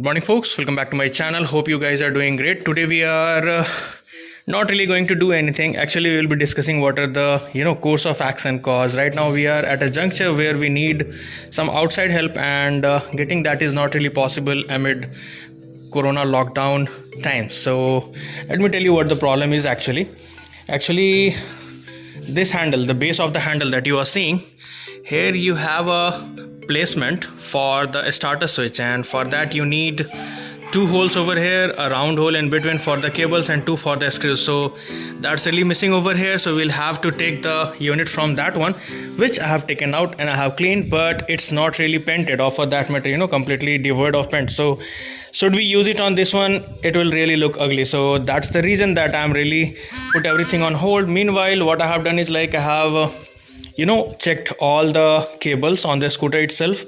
Good morning, folks. Welcome back to my channel. Hope you guys are doing great. Today we are not really going to do anything. Actually, we will be discussing what are the course of action. Cause right now we are at a juncture where we need some outside help, and getting that is not really possible amid Corona lockdown times. So let me tell you what the problem is actually. Actually, this handle, the base of the handle that you are seeing here, you have a placement for the starter switch, and for that you need two holes over here, a round hole in between for the cables and two for the screws. So that's really missing over here, so we'll have to take the unit from that one, which I have taken out and I have cleaned, but it's not really painted, or for that matter completely devoid of paint. So should we use it on this one, it will really look ugly. So that's the reason that I'm really put everything on hold. Meanwhile, what I have done is I have checked all the cables on the scooter itself.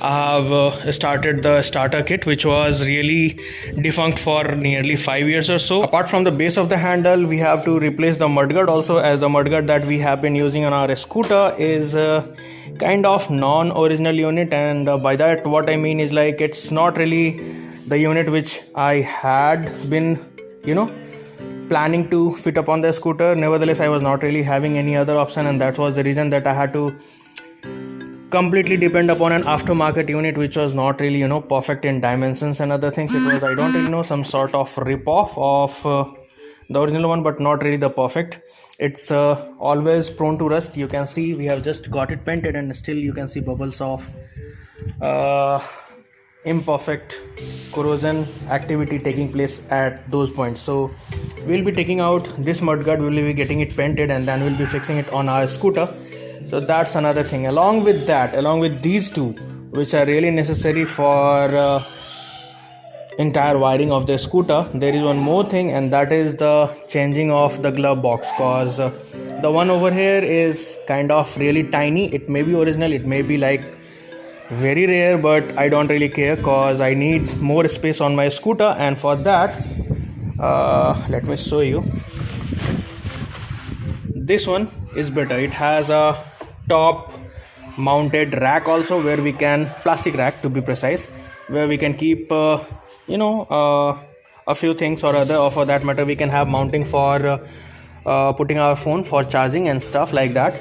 I have started the starter kit, which was really defunct for nearly 5 years or so. Apart from the base of the handle, we have to replace the mudguard also, as the mudguard that we have been using on our scooter is kind of non-original unit, and by that what I mean is it's not really the unit which I had been planning to fit upon the scooter. Nevertheless, I was not really having any other option, and that was the reason that I had to completely depend upon an aftermarket unit which was not really perfect in dimensions and other things. It was, I don't really know, some sort of rip-off of the original one, but not really the perfect. It's always prone to rust. You can see we have just got it painted, and still you can see bubbles of imperfect corrosion activity taking place at those points. So we'll be taking out this mudguard, we'll be getting it painted, and then we'll be fixing it on our scooter. So that's another thing. Along with these two, which are really necessary for entire wiring of the scooter, there is one more thing, and that is the changing of the glove box. Cause the one over here is kind of really tiny. It may be original, it may be very rare, but I don't really care, cause I need more space on my scooter. And for that, let me show you. This one is better. It has a top mounted rack also, where we can, plastic rack to be precise, where we can keep a few things or other, or for that matter we can have mounting for putting our phone for charging and stuff like that.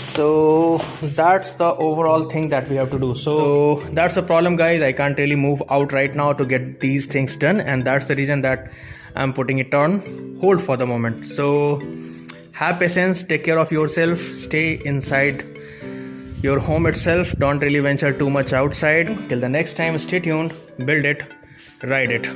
So that's the overall thing that we have to do. So that's the problem, guys. I can't really move out right now to get these things done, and that's the reason that I'm putting it on hold for the moment. So have patience, take care of yourself, stay inside your home itself, don't really venture too much outside. Till the next time, stay tuned, build it, ride it.